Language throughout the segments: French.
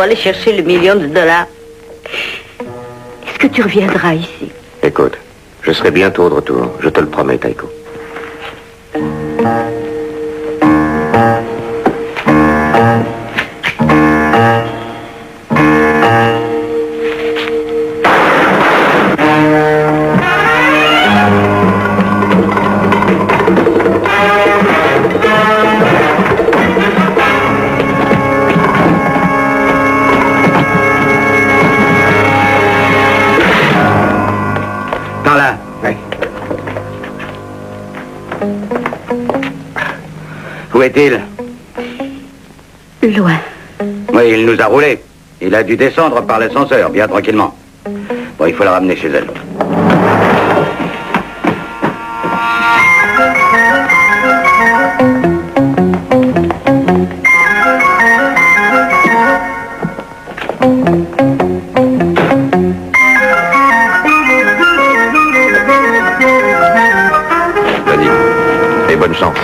aller chercher le million de dollars. Est-ce que tu reviendras ici? Écoute, je serai bientôt de retour. Je te le promets, Taiko. Où est-il? Loin. Oui, il nous a roulé. Il a dû descendre par l'ascenseur, bien tranquillement. Bon, il faut la ramener chez elle. Vas-y. Et bonne chance.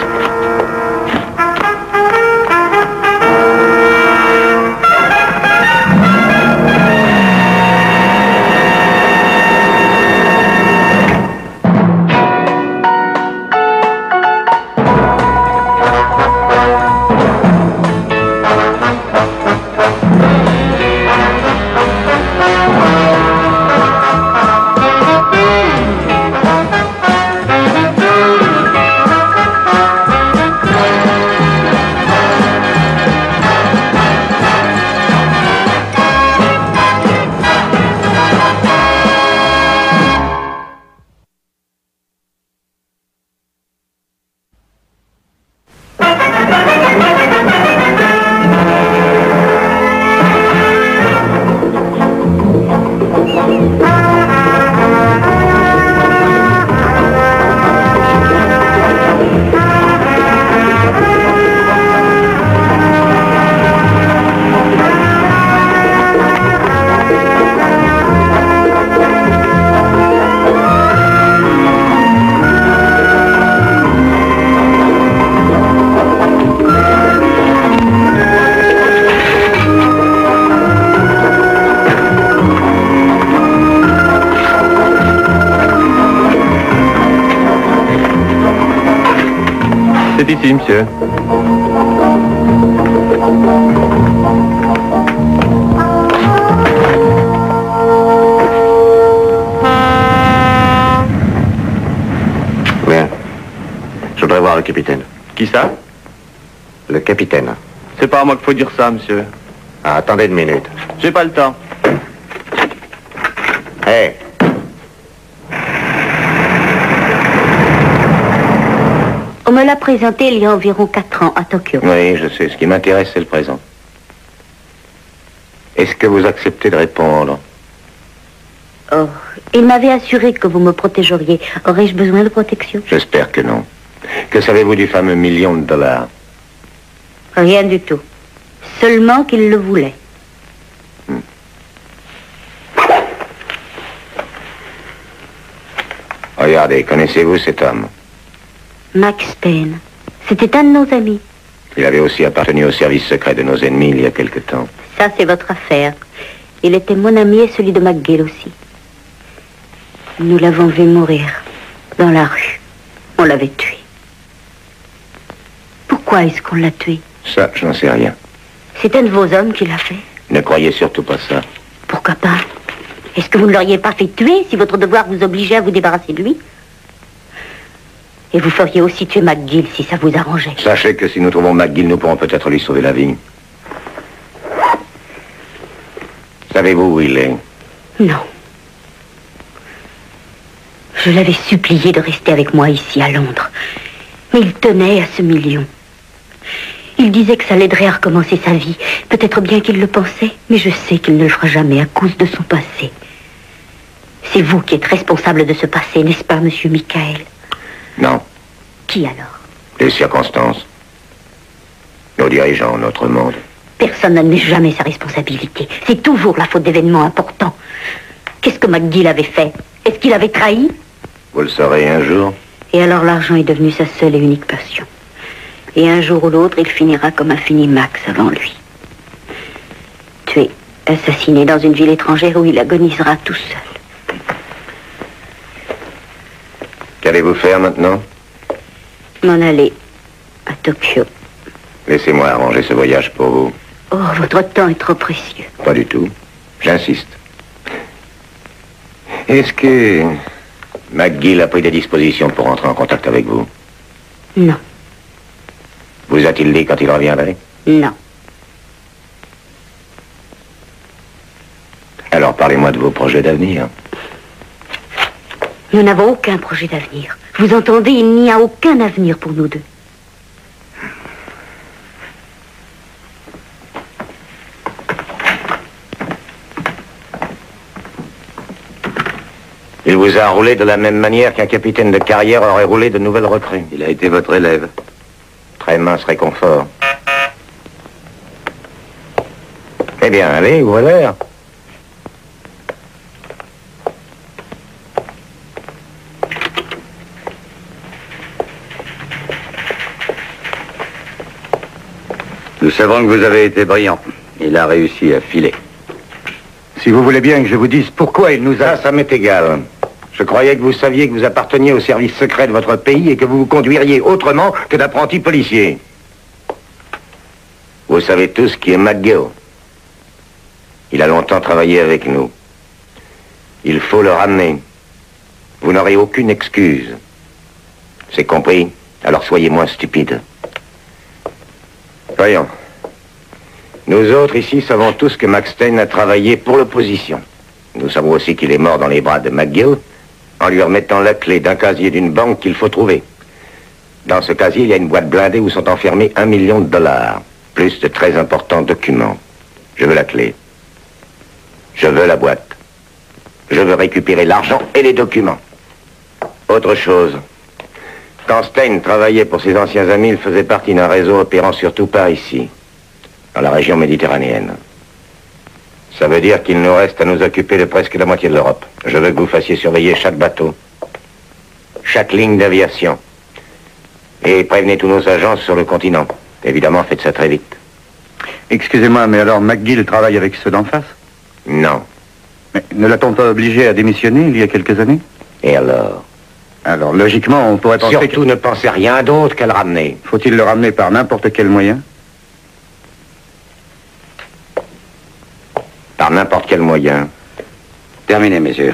C'est ici, monsieur. Bien. Je voudrais voir le capitaine. Qui ça? Le capitaine. C'est pas à moi qu'il faut dire ça, monsieur. Ah, attendez une minute. J'ai pas le temps. Hé! On me l'a présenté il y a environ 4 ans à Tokyo. Oui, je sais. Ce qui m'intéresse, c'est le présent. Est-ce que vous acceptez de répondre? Oh, il m'avait assuré que vous me protégeriez. Aurais-je besoin de protection? J'espère que non. Que savez-vous du fameux million de dollars? Rien du tout. Seulement qu'il le voulait. Regardez, connaissez-vous cet homme? Max Payne. C'était un de nos amis. Il avait aussi appartenu au service secret de nos ennemis il y a quelque temps. Ça, c'est votre affaire. Il était mon ami et celui de McGill aussi. Nous l'avons vu mourir dans la rue. On l'avait tué. Pourquoi est-ce qu'on l'a tué? Ça, je n'en sais rien. C'est un de vos hommes qui l'a fait. Ne croyez surtout pas ça. Pourquoi pas? Est-ce que vous ne l'auriez pas fait tuer si votre devoir vous obligeait à vous débarrasser de lui? Et vous feriez aussi tuer McGill si ça vous arrangeait. Sachez que si nous trouvons McGill, nous pourrons peut-être lui sauver la vie. Savez-vous où il est? Non. Je l'avais supplié de rester avec moi ici à Londres. Mais il tenait à ce million. Il disait que ça l'aiderait à recommencer sa vie. Peut-être bien qu'il le pensait, mais je sais qu'il ne le fera jamais à cause de son passé. C'est vous qui êtes responsable de ce passé, n'est-ce pas, monsieur Michael? Non. Qui alors? Les circonstances. Nos dirigeants, notre monde. Personne n'admet jamais sa responsabilité. C'est toujours la faute d'événements importants. Qu'est-ce que McGill avait fait? Est-ce qu'il avait trahi? Vous le saurez un jour. Et alors l'argent est devenu sa seule et unique passion. Et un jour ou l'autre, il finira comme a fini Max avant lui. Tué assassiné dans une ville étrangère où il agonisera tout seul. Qu'allez-vous faire maintenant? M'en aller à Tokyo. Laissez-moi arranger ce voyage pour vous. Oh, votre temps est trop précieux. Pas du tout. J'insiste. Est-ce que McGill a pris des dispositions pour entrer en contact avec vous? Non. Vous a-t-il dit quand il reviendrait? Non. Alors parlez-moi de vos projets d'avenir. Nous n'avons aucun projet d'avenir. Vous entendez, il n'y a aucun avenir pour nous deux. Il vous a roulé de la même manière qu'un capitaine de carrière aurait roulé de nouvelles recrues. Il a été votre élève. Très mince réconfort. Eh bien, allez, ouvrez l'air. Nous savons que vous avez été brillant. Il a réussi à filer. Si vous voulez bien que je vous dise pourquoi il nous a... Ça m'est égal. Je croyais que vous saviez que vous apparteniez au service secret de votre pays et que vous vous conduiriez autrement que d'apprenti policier. Vous savez tous qui est McGill. Il a longtemps travaillé avec nous. Il faut le ramener. Vous n'aurez aucune excuse. C'est compris? Alors soyez moins stupide. Voyons. Nous autres ici savons tous que Max Stein a travaillé pour l'opposition. Nous savons aussi qu'il est mort dans les bras de McGill en lui remettant la clé d'un casier d'une banque qu'il faut trouver. Dans ce casier, il y a une boîte blindée où sont enfermés $1 million, plus de très importants documents. Je veux la clé. Je veux la boîte. Je veux récupérer l'argent et les documents. Autre chose. Quand Stein travaillait pour ses anciens amis, il faisait partie d'un réseau opérant surtout par ici, dans la région méditerranéenne. Ça veut dire qu'il nous reste à nous occuper de presque la moitié de l'Europe. Je veux que vous fassiez surveiller chaque bateau, chaque ligne d'aviation. Et prévenez tous nos agents sur le continent. Évidemment, faites ça très vite. Excusez-moi, mais alors McGill travaille avec ceux d'en face? Non. Mais ne l'a-t-on pas obligé à démissionner il y a quelques années? Et alors? Alors, logiquement, on pourrait penser Surtout ne pensez rien d'autre qu'à le ramener. Faut-il le ramener par n'importe quel moyen? Par n'importe quel moyen. Terminé, messieurs.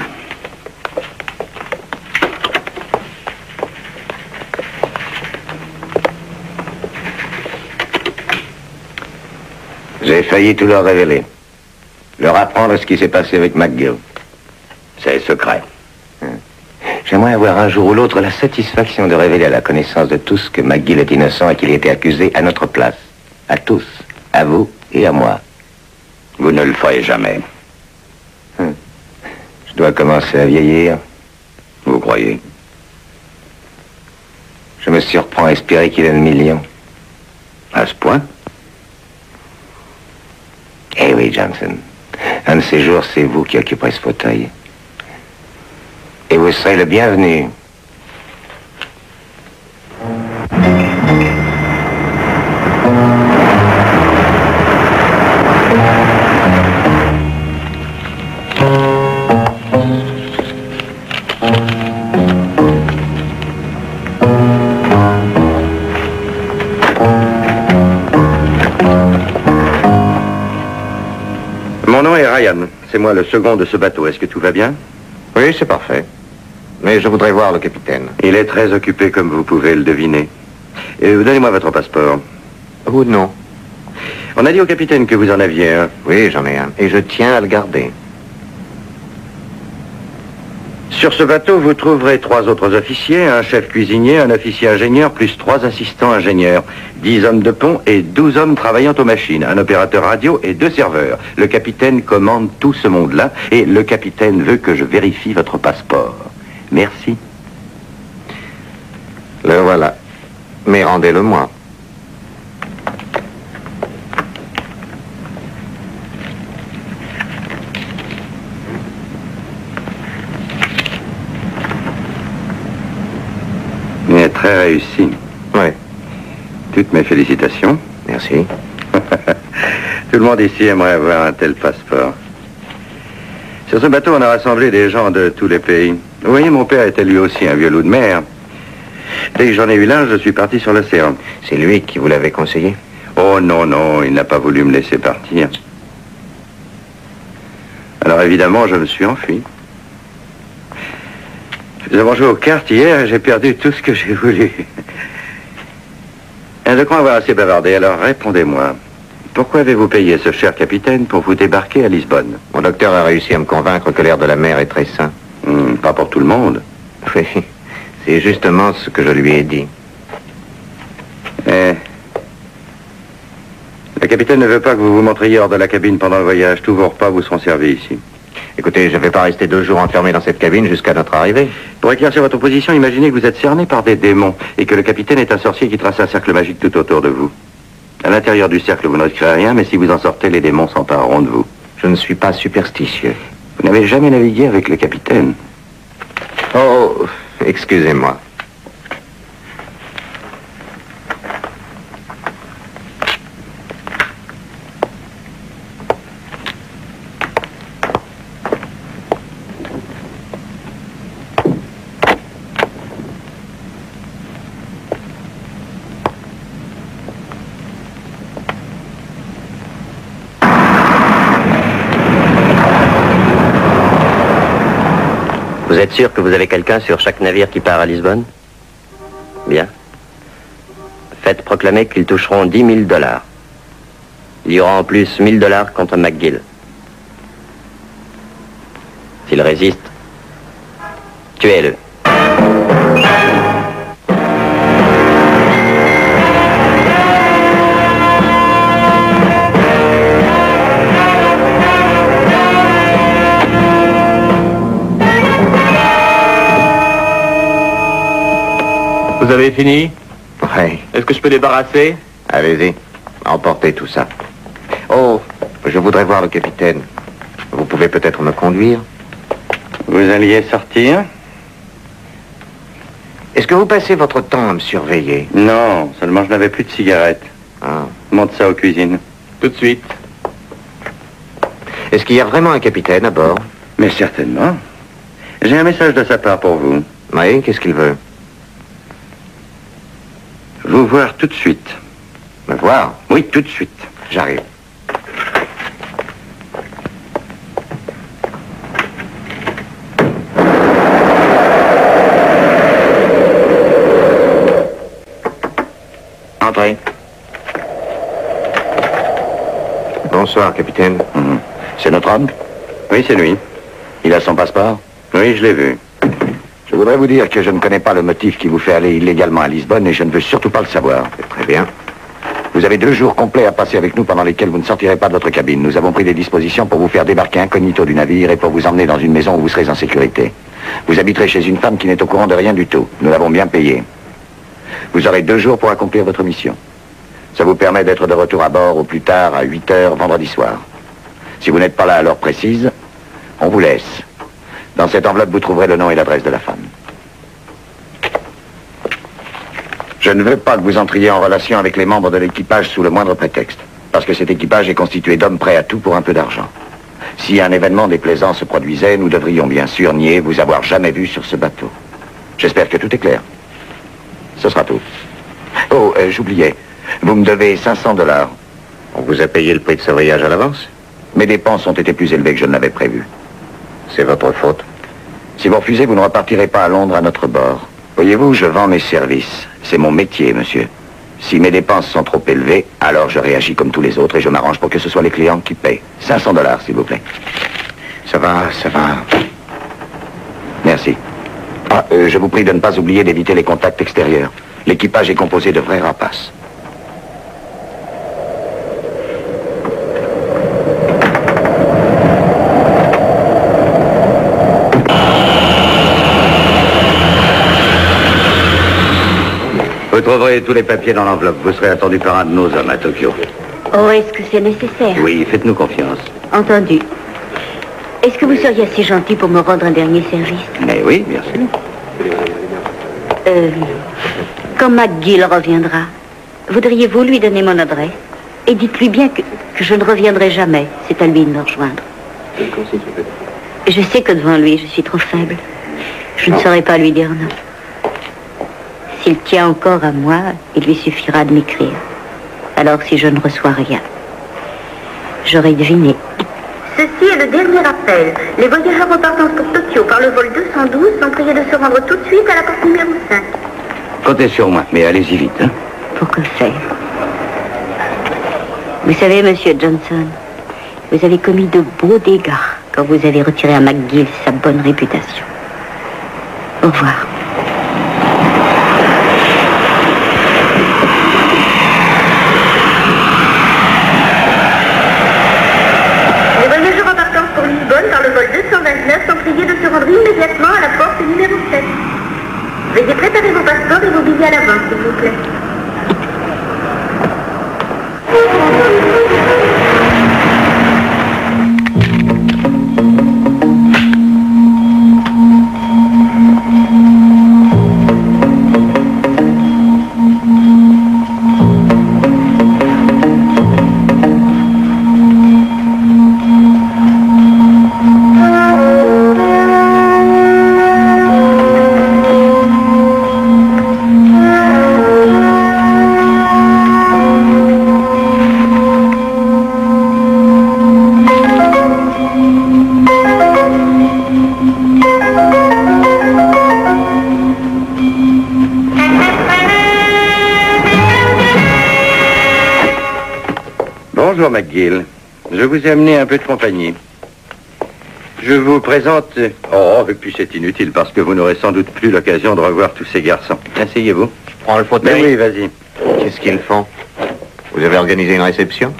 J'ai failli tout leur révéler. Leur apprendre ce qui s'est passé avec McGill. C'est secret. J'aimerais avoir un jour ou l'autre la satisfaction de révéler à la connaissance de tous que McGill est innocent et qu'il a été accusé à notre place. À tous. À vous et à moi. Vous ne le ferez jamais. Je dois commencer à vieillir. Vous croyez? Je me surprends à espérer qu'il ait le million. À ce point? Eh oui, Johnson. Un de ces jours, c'est vous qui occuperez ce fauteuil. Et vous serez le bienvenu. Mon nom est Ryan. C'est moi le second de ce bateau. Est-ce que tout va bien? Oui, c'est parfait. Mais je voudrais voir le capitaine. Il est très occupé, comme vous pouvez le deviner. Donnez-moi votre passeport. Ou non? On a dit au capitaine que vous en aviez un. Oui, j'en ai un. Et je tiens à le garder. Sur ce bateau, vous trouverez 3 autres officiers, un chef cuisinier, un officier ingénieur, plus 3 assistants ingénieurs, 10 hommes de pont et 12 hommes travaillant aux machines, un opérateur radio et 2 serveurs. Le capitaine commande tout ce monde-là et le capitaine veut que je vérifie votre passeport. Merci. Le voilà. Mais rendez-le-moi. Il est très réussi. Oui. Toutes mes félicitations. Merci. Tout le monde ici aimerait avoir un tel passeport. Sur ce bateau, on a rassemblé des gens de tous les pays. Vous voyez, mon père était lui aussi un vieux loup de mer. Dès que j'en ai eu l'âge, je suis parti sur l'océan. C'est lui qui vous l'avait conseillé? Oh non, non, il n'a pas voulu me laisser partir. Alors évidemment, je me suis enfui. Nous avons joué aux cartes hier et j'ai perdu tout ce que j'ai voulu. Je crois avoir assez bavardé, alors répondez-moi. Pourquoi avez-vous payé ce cher capitaine pour vous débarquer à Lisbonne? Mon docteur a réussi à me convaincre que l'air de la mer est très sain. Pas pour tout le monde. Oui, c'est justement ce que je lui ai dit. Le capitaine ne veut pas que vous vous montriez hors de la cabine pendant le voyage. Tous vos repas vous seront servis ici. Écoutez, je ne vais pas rester 2 jours enfermé dans cette cabine jusqu'à notre arrivée. Pour éclaircir votre position, imaginez que vous êtes cerné par des démons et que le capitaine est un sorcier qui trace un cercle magique tout autour de vous. À l'intérieur du cercle, vous ne risquerez rien, mais si vous en sortez, les démons s'empareront de vous. Je ne suis pas superstitieux. Vous n'avez jamais navigué avec le capitaine. Oh, excusez-moi. Vous êtes sûr que vous avez quelqu'un sur chaque navire qui part à Lisbonne? Bien. Faites proclamer qu'ils toucheront 10 000 $. Il y aura en plus 1 000 $ contre McGill. S'il résiste, tuez-le. Vous avez fini? Oui. Est-ce que je peux débarrasser? Allez-y, emportez tout ça. Oh, je voudrais voir le capitaine. Vous pouvez peut-être me conduire? Vous alliez sortir? Est-ce que vous passez votre temps à me surveiller? Non, seulement je n'avais plus de cigarettes. Ah. Monte ça aux cuisines. Tout de suite. Est-ce qu'il y a vraiment un capitaine à bord? Mais certainement. J'ai un message de sa part pour vous. Oui, qu'est-ce qu'il veut? Vous voir tout de suite. Me voir? Oui, tout de suite. J'arrive. Entrez. Bonsoir, capitaine. C'est notre homme? Oui, c'est lui. Il a son passeport? Oui, je l'ai vu. Je voudrais vous dire que je ne connais pas le motif qui vous fait aller illégalement à Lisbonne et je ne veux surtout pas le savoir. C'est très bien. Vous avez 2 jours complets à passer avec nous pendant lesquels vous ne sortirez pas de votre cabine. Nous avons pris des dispositions pour vous faire débarquer incognito du navire et pour vous emmener dans une maison où vous serez en sécurité. Vous habiterez chez une femme qui n'est au courant de rien du tout. Nous l'avons bien payé. Vous aurez 2 jours pour accomplir votre mission. Ça vous permet d'être de retour à bord au plus tard à 8 heures vendredi soir. Si vous n'êtes pas là à l'heure précise, on vous laisse. Dans cette enveloppe, vous trouverez le nom et l'adresse de la femme. Je ne veux pas que vous entriez en relation avec les membres de l'équipage sous le moindre prétexte, parce que cet équipage est constitué d'hommes prêts à tout pour un peu d'argent. Si un événement déplaisant se produisait, nous devrions bien sûr nier vous avoir jamais vu sur ce bateau. J'espère que tout est clair. Ce sera tout. Oh, j'oubliais. Vous me devez 500 $. On vous a payé le prix de ce voyage à l'avance? Mes dépenses ont été plus élevées que je ne l'avais prévu. C'est votre faute. Si vous refusez, vous ne repartirez pas à Londres à notre bord. Voyez-vous, je vends mes services. C'est mon métier, monsieur. Si mes dépenses sont trop élevées, alors je réagis comme tous les autres et je m'arrange pour que ce soit les clients qui paient. 500 $, s'il vous plaît. Ça va, ça va. Merci. Ah, je vous prie de ne pas oublier d'éviter les contacts extérieurs. L'équipage est composé de vrais rapaces. Vous trouverez tous les papiers dans l'enveloppe. Vous serez attendu par un de nos hommes à Tokyo. Oh, est-ce que c'est nécessaire? Oui, faites-nous confiance. Entendu. Est-ce que vous seriez assez gentil pour me rendre un dernier service? Mais oui, bien sûr. Quand McGill reviendra, voudriez-vous lui donner mon adresse? Et dites-lui bien que je ne reviendrai jamais. C'est à lui de me rejoindre. Je sais que devant lui, je suis trop faible. Je ne saurais pas lui dire non. S'il tient encore à moi, il lui suffira de m'écrire. Alors si je ne reçois rien, j'aurai deviné. Ceci est le dernier appel. Les voyageurs en partance pour Tokyo par le vol 212 sont priés de se rendre tout de suite à la porte numéro 5. Comptez sur moi, mais allez-y vite. Hein. Pour que faire? Vous savez, monsieur Johnson, vous avez commis de beaux dégâts quand vous avez retiré à McGill sa bonne réputation. Au revoir. Les voyageurs en partance pour Lisbonne par le vol 229 sont priés de se rendre immédiatement à la porte numéro 7. Veuillez préparer vos passeports et vos billets à l'avance, s'il vous plaît. Bonjour McGill, je vous ai amené un peu de compagnie. Je vous présente... Oh, et puis c'est inutile parce que vous n'aurez sans doute plus l'occasion de revoir tous ces garçons. Asseyez-vous. Je prends le fauteuil. Ben oui, vas-y. Qu'est-ce qu'ils font? Vous avez organisé une réception?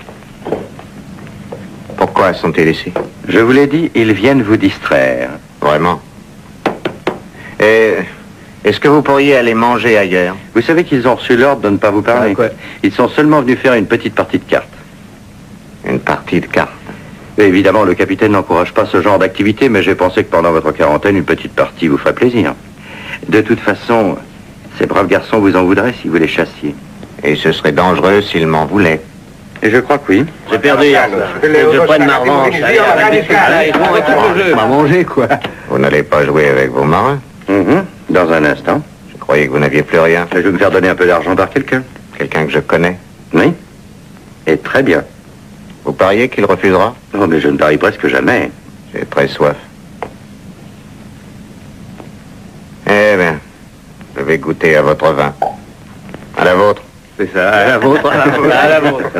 Pourquoi sont-ils ici? Je vous l'ai dit, ils viennent vous distraire. Vraiment? Et est-ce que vous pourriez aller manger ailleurs? Vous savez qu'ils ont reçu l'ordre de ne pas vous parler. Quoi? Ils sont seulement venus faire une petite partie de cartes. Une partie de cartes? Et évidemment, le capitaine n'encourage pas ce genre d'activité, mais j'ai pensé que pendant votre quarantaine, une petite partie vous ferait plaisir. De toute façon, ces braves garçons vous en voudraient si vous les chassiez. Et ce serait dangereux s'ils m'en voulaient. Et je crois que oui. J'ai perdu hier. Je prenne ma revanche. Allez, on va tout le jeu. On va manger, quoi. Vous n'allez pas jouer avec vos marins? Dans un instant. Je croyais que vous n'aviez plus rien. Je vais me faire donner un peu d'argent par quelqu'un. Quelqu'un que je connais? Oui. Et très bien. Vous pariez qu'il refusera? Oh, mais je ne parie presque jamais. J'ai très soif. Eh bien, je vais goûter à votre vin. À la vôtre. C'est ça, à la vôtre, à la vôtre, à la vôtre.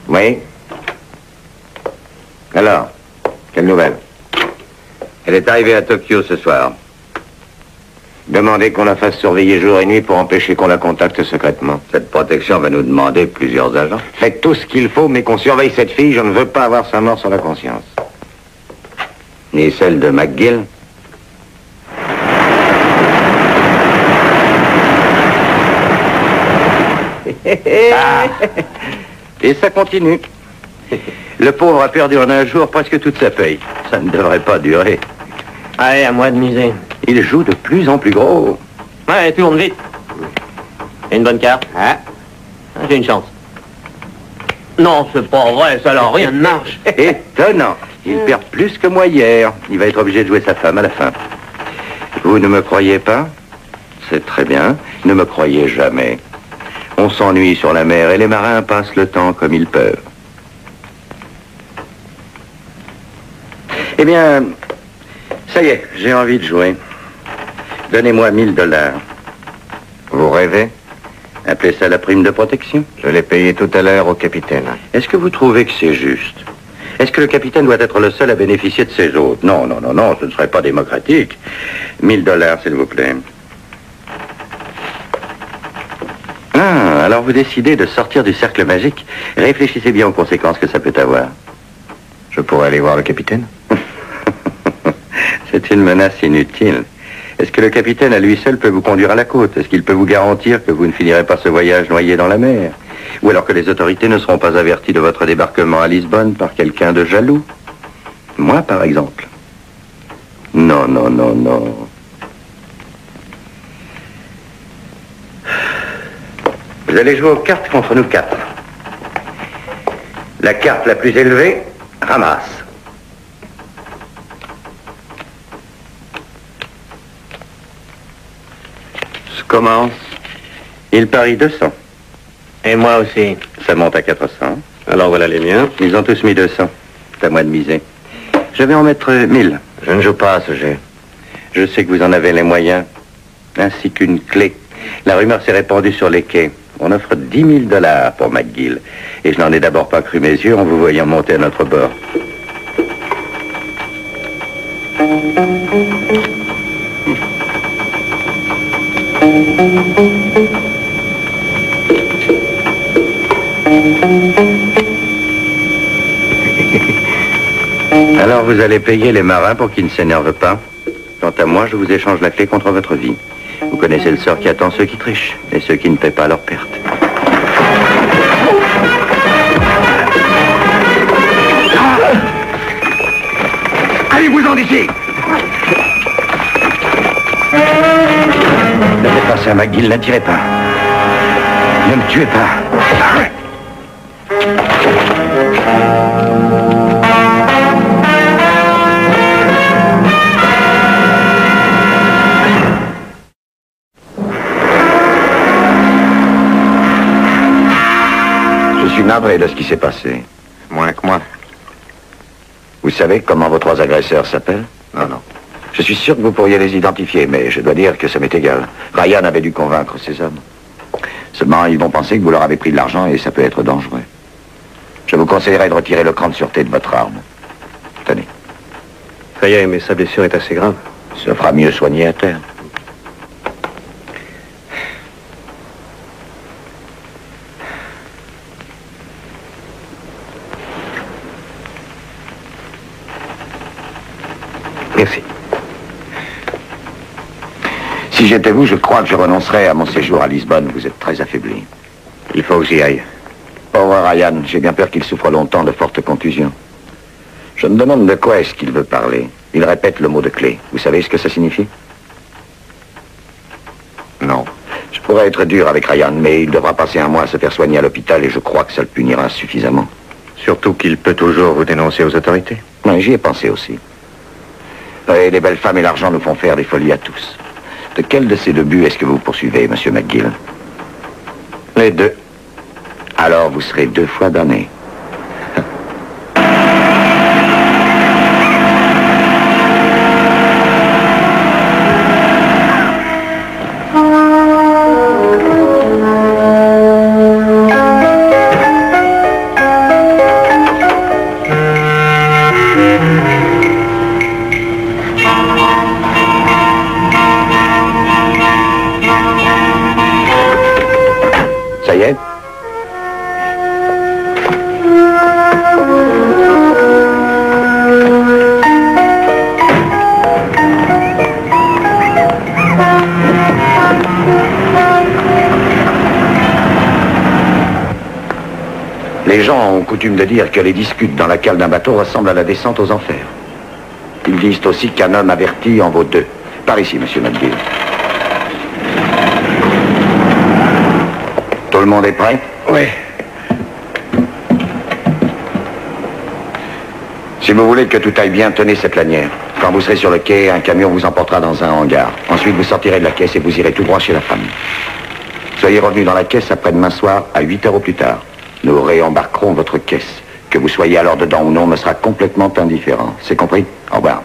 Oui? Alors, quelle nouvelle? Elle est arrivée à Tokyo ce soir. Demandez qu'on la fasse surveiller jour et nuit pour empêcher qu'on la contacte secrètement. Cette protection va nous demander plusieurs agents. Faites tout ce qu'il faut, mais qu'on surveille cette fille. Je ne veux pas avoir sa mort sur la conscience. Ni celle de McGill. Et ça continue. Le pauvre a perdu en un jour presque toute sa paye. Ça ne devrait pas durer. Allez, à moi de miser. Il joue de plus en plus gros. Ouais, tourne vite. Une bonne carte? Ah, j'ai une chance. Non, c'est pas vrai, ça alors rien ne marche. Étonnant. Il perd plus que moi hier. Il va être obligé de jouer sa femme à la fin. Vous ne me croyez pas? C'est très bien. Ne me croyez jamais. On s'ennuie sur la mer et les marins passent le temps comme ils peuvent. Eh bien, ça y est, j'ai envie de jouer. Donnez-moi 1000 $. Vous rêvez? Appelez ça la prime de protection. Je l'ai payé tout à l'heure au capitaine. Est-ce que vous trouvez que c'est juste? Est-ce que le capitaine doit être le seul à bénéficier de ses hôtes? Non, non, non, non, ce ne serait pas démocratique. 1000 $, s'il vous plaît. Ah, alors vous décidez de sortir du cercle magique. Réfléchissez bien aux conséquences que ça peut avoir. Je pourrais aller voir le capitaine? C'est une menace inutile. Est-ce que le capitaine à lui seul peut vous conduire à la côte? Est-ce qu'il peut vous garantir que vous ne finirez pas ce voyage noyé dans la mer? Ou alors que les autorités ne seront pas averties de votre débarquement à Lisbonne par quelqu'un de jaloux? Moi, par exemple. Non, non, non, non. Vous allez jouer aux cartes contre nous 4. La carte la plus élevée ramasse. Je commence. Il parie 200. Et moi aussi. Ça monte à 400. Alors voilà les miens. Ils ont tous mis 200. C'est à moi de miser. Je vais en mettre 1000. Je ne joue pas à ce jeu. Je sais que vous en avez les moyens, ainsi qu'une clé. La rumeur s'est répandue sur les quais. On offre 10 000 $ pour McGill. Et je n'en ai d'abord pas cru mes yeux en vous voyant monter à notre bord. Alors vous allez payer les marins pour qu'ils ne s'énervent pas. Quant à moi, je vous échange la clé contre votre vie. Vous connaissez le sort qui attend ceux qui trichent et ceux qui ne paient pas leurs pertes. Allez-vous-en d'ici! Ne faites pas ça, McGill, n'attirez pas. Ne me tuez pas. Je suis navré de ce qui s'est passé. Moins que moi. Vous savez comment vos 3 agresseurs s'appellent? Non, non. Je suis sûr que vous pourriez les identifier, mais je dois dire que ça m'est égal. Ryan avait dû convaincre ces hommes. Seulement, ils vont penser que vous leur avez pris de l'argent et ça peut être dangereux. Je vous conseillerais de retirer le cran de sûreté de votre arme. Tenez. Ça y est, mais sa blessure est assez grave. Ça fera mieux soigner à terre. Merci. Si j'étais vous, je crois que je renoncerais à mon séjour à Lisbonne. Vous êtes très affaibli. Il faut que j'y aille. Pauvre Ryan, j'ai bien peur qu'il souffre longtemps de fortes contusions. Je me demande de quoi est-ce qu'il veut parler. Il répète le mot de clé. Vous savez ce que ça signifie? Non. Je pourrais être dur avec Ryan, mais il devra passer un mois à se faire soigner à l'hôpital et je crois que ça le punira suffisamment. Surtout qu'il peut toujours vous dénoncer aux autorités. Oui, j'y ai pensé aussi. Et les belles femmes et l'argent nous font faire des folies à tous. De quel de ces 2 buts est-ce que vous poursuivez, monsieur McGill? Les 2. Alors vous serez 2 fois damné. Ça y est? Les gens ont coutume de dire que les disputes dans la cale d'un bateau ressemblent à la descente aux enfers. Ils disent aussi qu'un homme averti en vaut 2. Par ici, monsieur McGill. Tout le monde est prêt? Oui. Si vous voulez que tout aille bien, tenez cette lanière. Quand vous serez sur le quai, un camion vous emportera dans un hangar. Ensuite, vous sortirez de la caisse et vous irez tout droit chez la femme. Soyez revenus dans la caisse après-demain soir à 8 heures au plus tard. Nous réembarquerons votre caisse. Que vous soyez alors dedans ou non me sera complètement indifférent. C'est compris? Au revoir.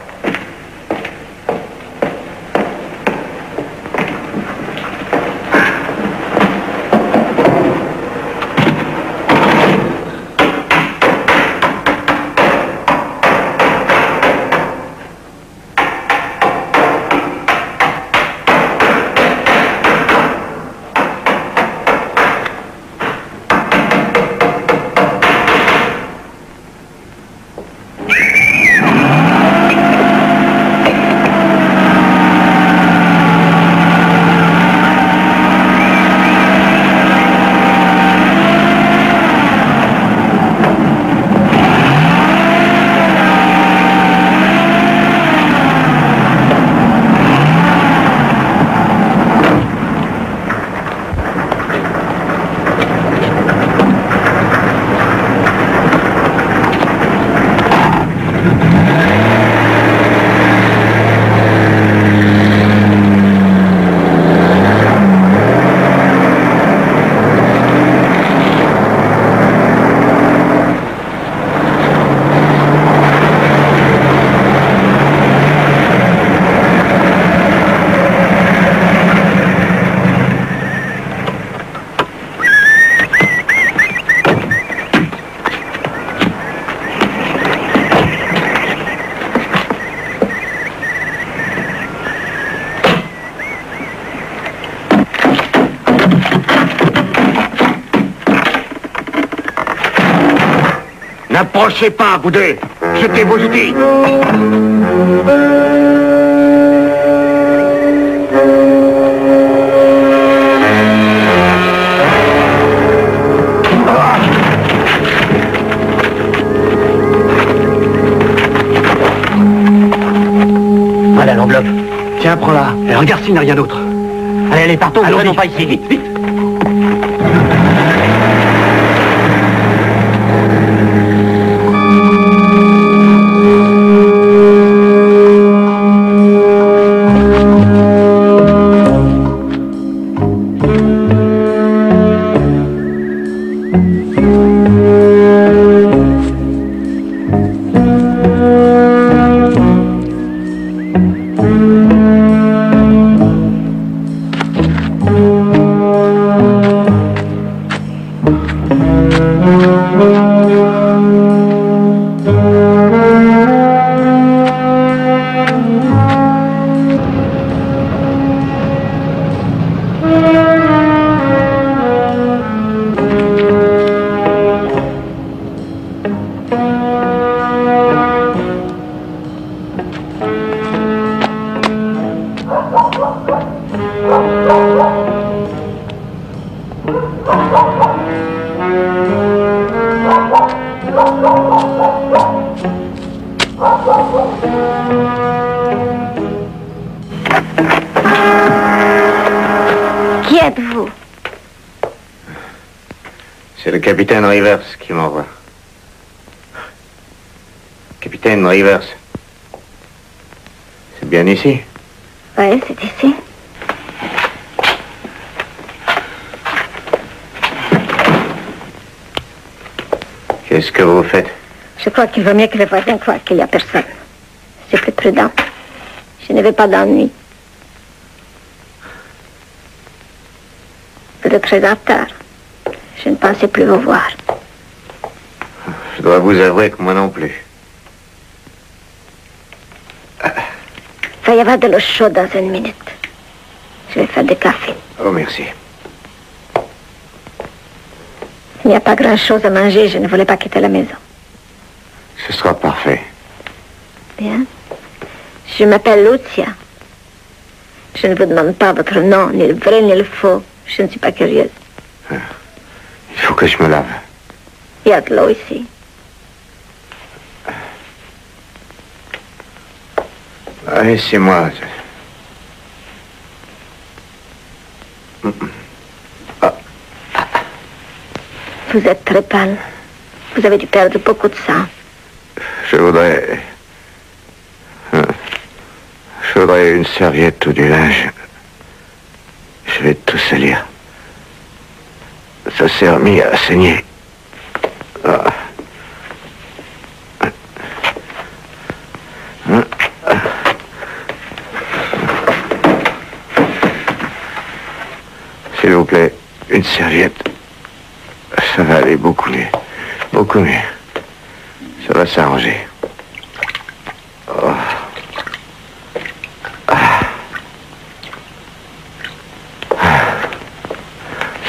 N'approchez pas, vous deux. Jetez vos outils. Voilà l'enveloppe. Tiens, prends-la. Et regarde s'il n'y a rien d'autre. Allez, allez, partons, Allons, allons vite. pas ici, vite, vite. Qui êtes-vous? C'est le capitaine Rivers qui m'envoie. Capitaine Rivers. C'est bien ici? Oui, c'est ici. Qu'est-ce que vous faites? Je crois qu'il vaut mieux que les voisins croient qu'il n'y a personne. C'est plus prudent. Je ne veux pas d'ennui. Vous êtes très en retard. Je ne pensais plus vous voir. Je dois vous avouer que moi non plus. Il va y avoir de l'eau chaude dans une minute. Je vais faire du café. Oh, merci. Il n'y a pas grand-chose à manger. Je ne voulais pas quitter la maison. Ce sera parfait. Bien. Je m'appelle Lucia. Je ne vous demande pas votre nom, ni le vrai ni le faux. Je ne suis pas curieuse. Il faut que je me lave. Il y a de l'eau ici. Allez, c'est moi. Vous êtes très pâle. Vous avez dû perdre beaucoup de sang. Je voudrais une serviette ou du linge. Je vais tout salir. Ça s'est remis à saigner. Ah. S'il vous plaît, une serviette. Ça va aller beaucoup mieux. Beaucoup mieux. Ça va s'arranger. Oh.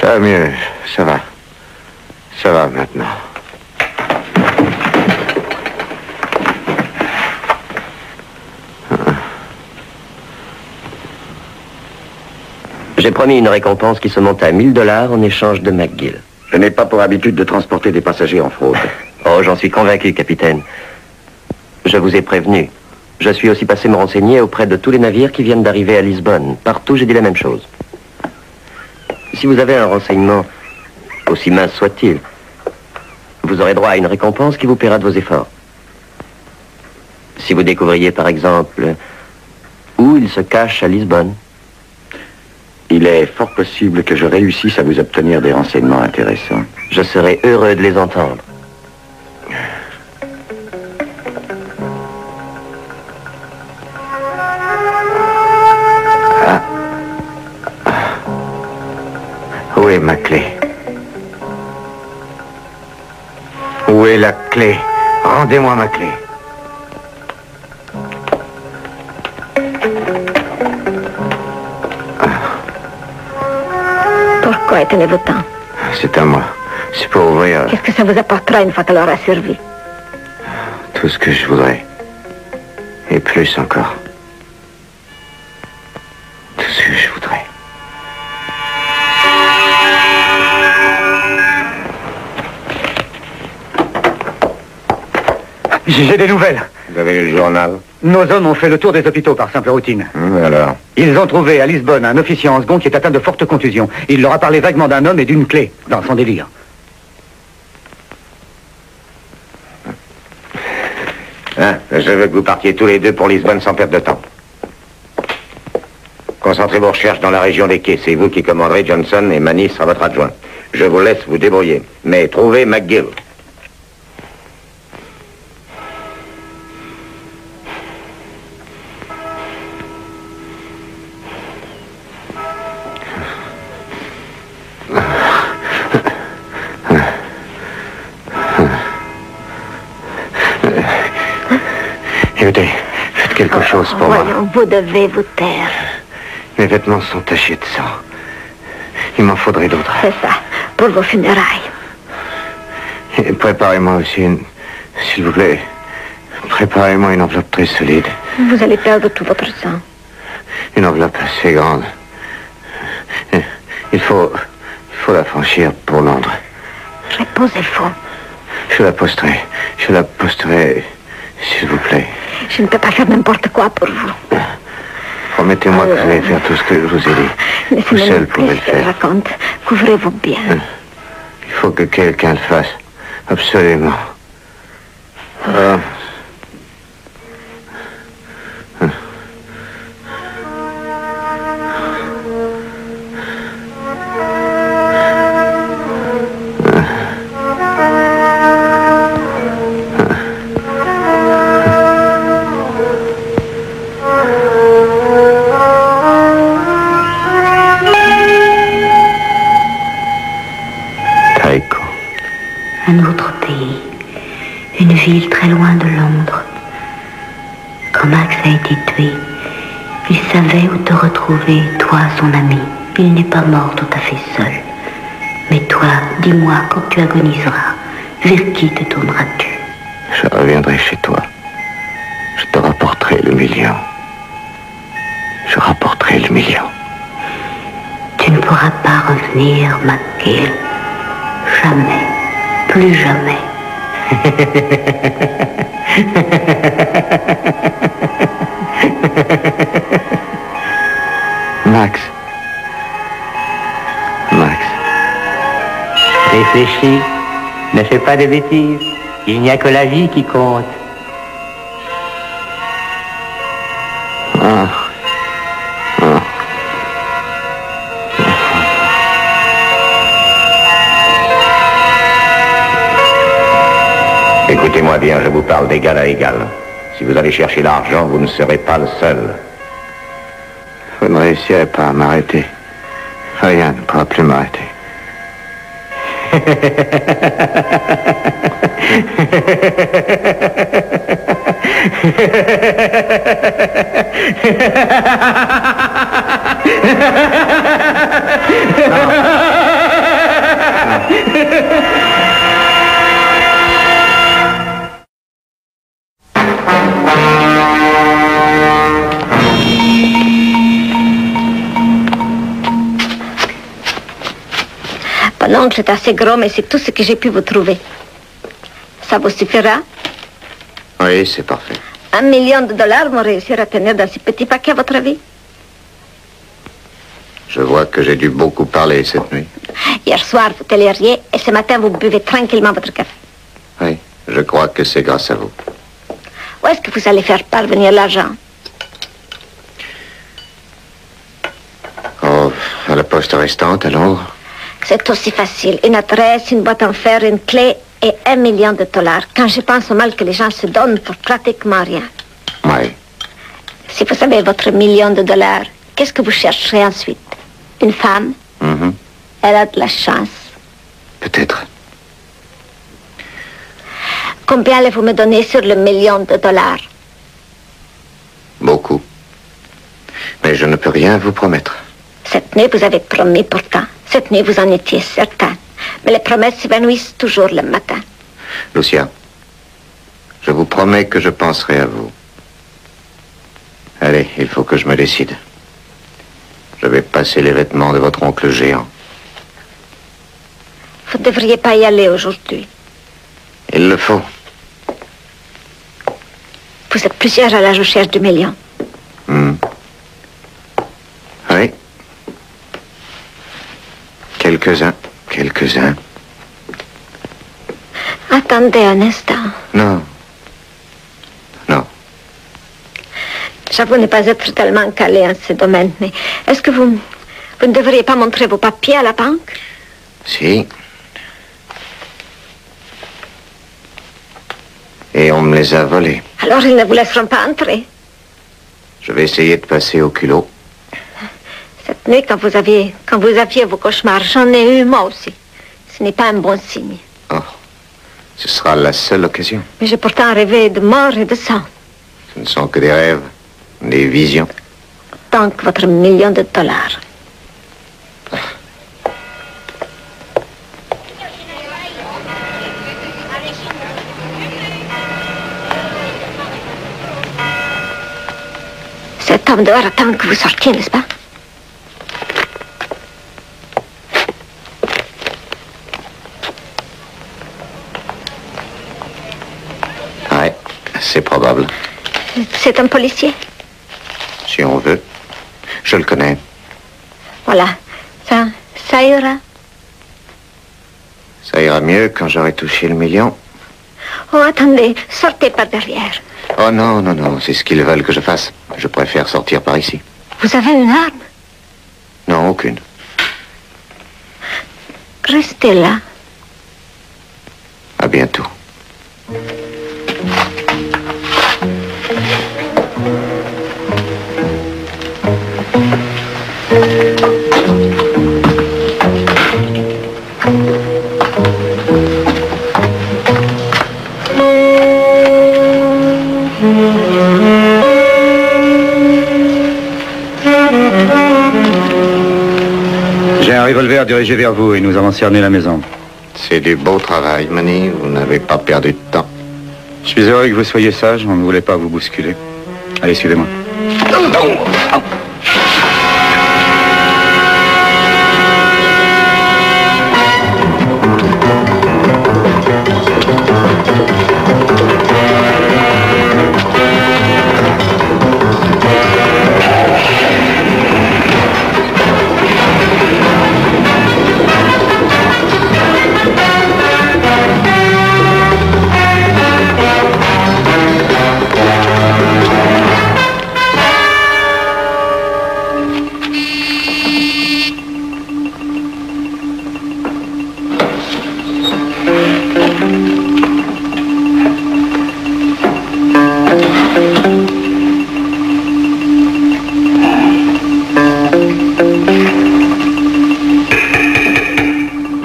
Ça va mieux. Ça va. Ça va maintenant. J'ai promis une récompense qui se monte à $1000 en échange de McGill. Je n'ai pas pour habitude de transporter des passagers en fraude. Oh, j'en suis convaincu, capitaine. Je vous ai prévenu. Je suis aussi passé me renseigner auprès de tous les navires qui viennent d'arriver à Lisbonne. Partout, j'ai dit la même chose. Si vous avez un renseignement, aussi mince soit-il, vous aurez droit à une récompense qui vous paiera de vos efforts. Si vous découvriez, par exemple, où il se cache à Lisbonne. Il est fort possible que je réussisse à vous obtenir des renseignements intéressants. Je serai heureux de les entendre. Où est ma clé? Où est la clé? Rendez-moi ma clé. Pourquoi étonnez-vous tant? C'est à moi. C'est pour ouvrir. Qu'est-ce que ça vous apportera une fois qu'elle aura servi? tout ce que je voudrais. Et plus encore. Tout ce que je voudrais. J'ai des nouvelles. Vous avez lu le journal? Nos hommes ont fait le tour des hôpitaux par simple routine. Alors? Ils ont trouvé à Lisbonne un officier en second qui est atteint de fortes contusions. Il leur a parlé vaguement d'un homme et d'une clé dans son délire. Hein? Je veux que vous partiez tous les deux pour Lisbonne sans perdre de temps. Concentrez vos recherches dans la région des quais. C'est vous qui commanderez Johnson et Manny sera votre adjoint. Je vous laisse vous débrouiller. Mais trouvez McGill. Écoutez, faites quelque chose pour moi. Voyons, vous devez vous taire. Mes vêtements sont tachés de sang. Il m'en faudrait d'autres. C'est ça, pour vos funérailles. Et préparez-moi aussi une... S'il vous plaît, préparez-moi une enveloppe très solide. Vous allez perdre tout votre sang. Une enveloppe assez grande. Il faut la franchir pour Londres. Réponse est faux. Je la posterai, s'il vous plaît. Je ne peux pas faire n'importe quoi pour vous. Promettez-moi que vous allez faire tout ce que je vous ai dit. Vous seul pouvez le faire. Raconte, couvrez-vous bien. Il faut que quelqu'un le fasse. Absolument. Un autre pays, une ville très loin de Londres. Quand Max a été tué, il savait où te retrouver, toi, son ami. Il n'est pas mort tout à fait seul. Mais toi, dis-moi, quand tu agoniseras, vers qui te tourneras-tu? Je reviendrai chez toi. Je te rapporterai le million. Je rapporterai le million. Tu ne pourras pas revenir, McGill. Jamais. Plus jamais. Max. Réfléchis. Ne fais pas de bêtises. Il n'y a que la vie qui compte. Écoutez-moi bien, je vous parle d'égal à égal. Si vous allez chercher l'argent, vous ne serez pas le seul. Vous ne réussirez pas à m'arrêter. Rien ne pourra plus m'arrêter. L'oncle est assez gros, mais c'est tout ce que j'ai pu vous trouver. Ça vous suffira? Oui, c'est parfait. $1 million vont réussir à tenir dans ce petit paquet, à votre avis? Je vois que j'ai dû beaucoup parler cette nuit. Hier soir, vous tolériez, et ce matin, vous buvez tranquillement votre café. Oui, je crois que c'est grâce à vous. Où est-ce que vous allez faire parvenir l'argent? Oh, à la poste restante, à Londres. C'est aussi facile. Une adresse, une boîte en fer, une clé et $1 million. Quand je pense au mal que les gens se donnent pour pratiquement rien. Oui. Si vous avez votre $1 million, qu'est-ce que vous chercherez ensuite? Une femme? Elle a de la chance. Peut-être. Combien allez-vous me donner sur le $1 million? Beaucoup. Mais je ne peux rien vous promettre. Cette nuit, vous avez promis pourtant. Cette nuit, vous en étiez certain. Mais les promesses s'évanouissent toujours le matin. Lucia, Je vous promets que je penserai à vous. Allez, il faut que je me décide. Je vais passer les vêtements de votre oncle géant. Vous ne devriez pas y aller aujourd'hui. Il le faut. Vous êtes plusieurs à la recherche du million. Oui. Quelques-uns. Quelques-uns. Attendez un instant. Non. Non. J'avoue ne pas être tellement calé en ce domaine, mais est-ce que vous ne devriez pas montrer vos papiers à la banque? Si. Et on me les a volés. Alors ils ne vous laisseront pas entrer. Je vais essayer de passer au culot. Cette nuit, quand vous aviez vos cauchemars, j'en ai eu moi aussi. Ce n'est pas un bon signe. Oh. Ce sera la seule occasion. Mais j'ai pourtant rêvé de mort et de sang. Ce ne sont que des rêves, des visions. Tant que votre million de dollars. Cet homme doit attendre que vous sortiez, n'est-ce pas? Ouais, c'est probable. C'est un policier? Si on veut. Je le connais. Voilà. Ça ira? Ça ira mieux quand j'aurai touché le million. Oh, attendez. Sortez par derrière. Oh non, non, non. C'est ce qu'ils veulent que je fasse. Je préfère sortir par ici. Vous avez une arme? Non, aucune. Restez là. À bientôt. J'ai un revolver dirigé vers vous et nous avons cerné la maison. C'est du beau travail, Manny. Vous n'avez pas perdu de temps. Je suis heureux que vous soyez sage, on ne voulait pas vous bousculer. Allez, suivez-moi.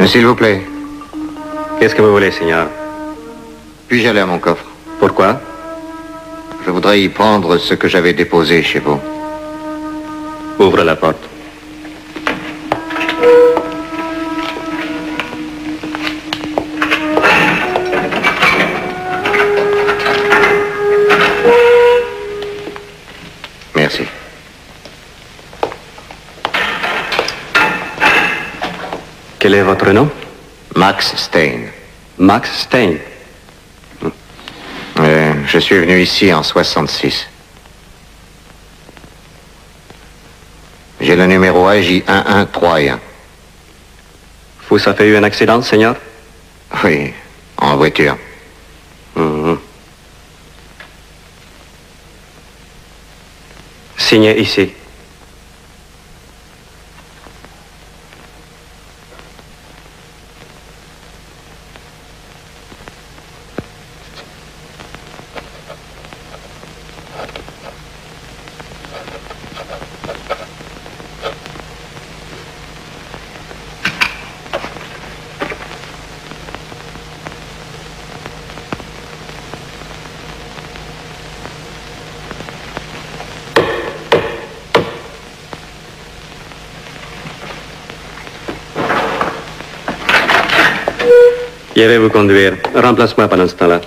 S'il vous plaît. Qu'est-ce que vous voulez, Seigneur? Puis-je aller à mon coffre? Pourquoi? Je voudrais y prendre ce que j'avais déposé chez vous. Ouvre la porte. Merci. Quel est votre nom? Max Stein. Max Stein. Je suis venu ici en 66. J'ai le numéro AJ11331. Vous avez eu un accident, Seigneur? Oui, en voiture. Signez ici. Je vais vous conduire. Remplace-moi pendant ce temps-là.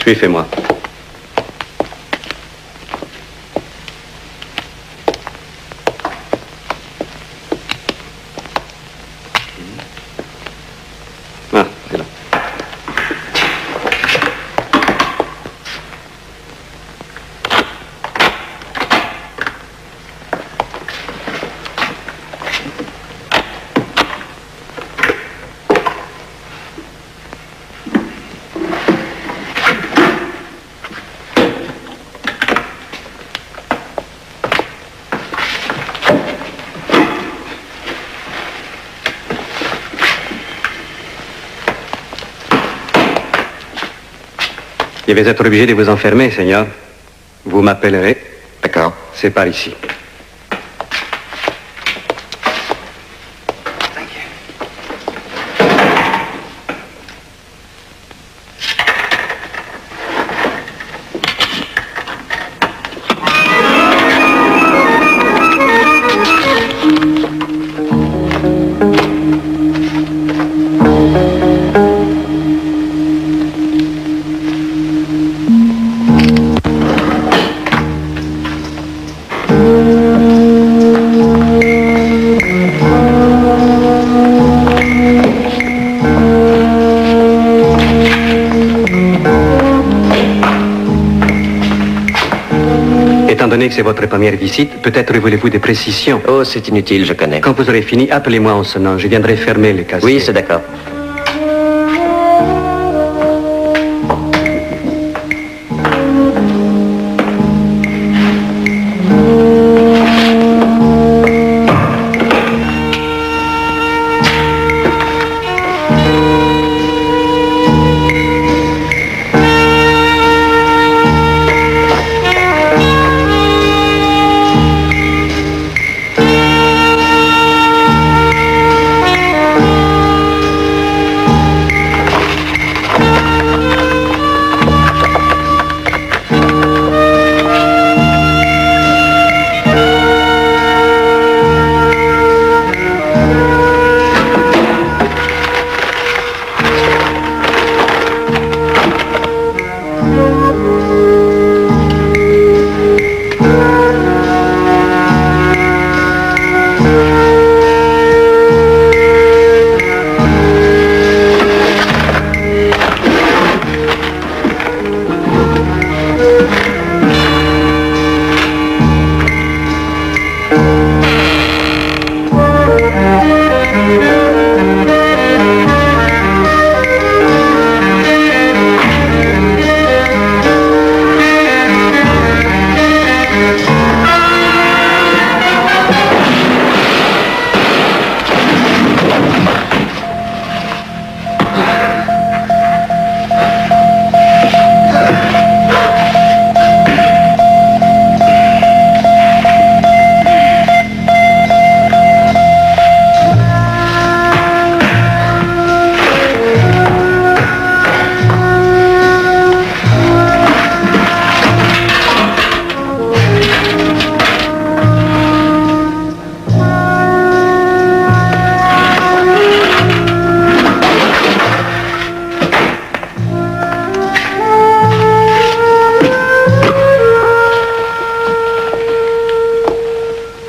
Suivez-moi. Ah, c'est là. Je vais être obligé de vous enfermer, Seigneur. Vous m'appellerez. D'accord. C'est par ici. Étant donné que c'est votre première visite, peut-être voulez-vous des précisions. Oh, c'est inutile, je connais. Quand vous aurez fini, appelez-moi en sonnant. Je viendrai fermer le casier. Oui, c'est d'accord.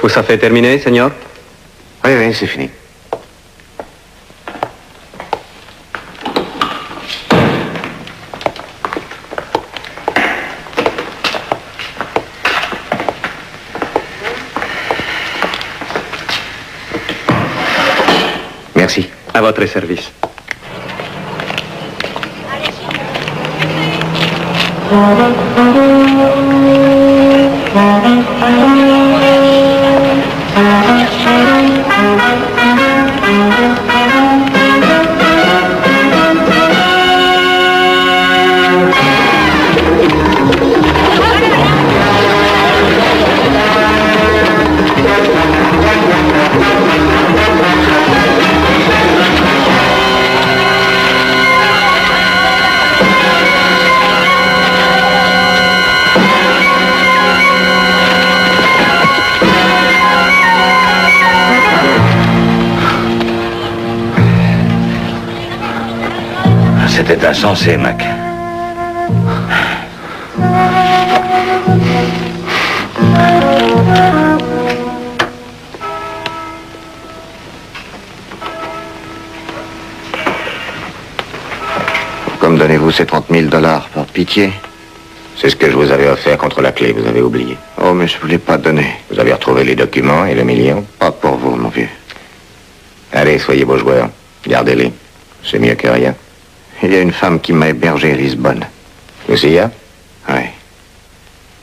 Ça fait terminer, Seigneur? Oui, oui, c'est fini. Merci. À votre service. C'était insensé, Mac. ces 30 000 $ par pitié. C'est ce que je vous avais offert contre la clé, vous avez oublié. Oh, mais je voulais pas donner. Vous avez retrouvé les documents et le million? Pas pour vous, mon vieux. Allez, soyez beaux joueurs. Gardez-les. C'est mieux que rien. Il y a une femme qui m'a hébergé à Lisbonne. Lucia? Oui.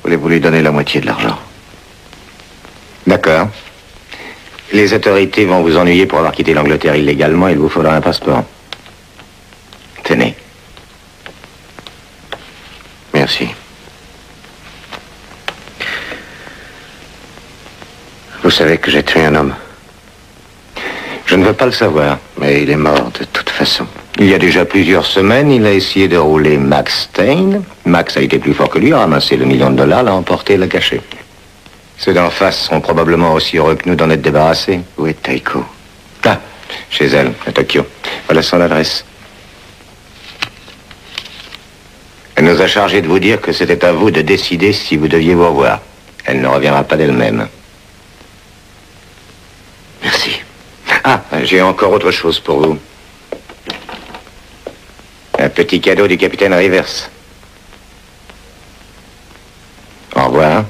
Voulez-vous lui donner la moitié de l'argent? D'accord. Les autorités vont vous ennuyer pour avoir quitté l'Angleterre illégalement. Il vous faudra un passeport. Tenez. Merci. Vous savez que j'ai tué un homme. Je ne veux pas le savoir. Mais il est mort de toute façon. Il y a déjà plusieurs semaines, il a essayé de rouler Max Stein. Max a été plus fort que lui, a ramassé le $1 million, l'a emporté et l'a caché. Ceux d'en face seront probablement aussi heureux que nous d'en être débarrassés. Où est Taiko? Ah, chez elle, à Tokyo. Voilà son adresse. Elle nous a chargé de vous dire que c'était à vous de décider si vous deviez vous revoir. Elle ne reviendra pas d'elle-même. Merci. Ah, j'ai encore autre chose pour vous. Un petit cadeau du capitaine Rivers. Au revoir.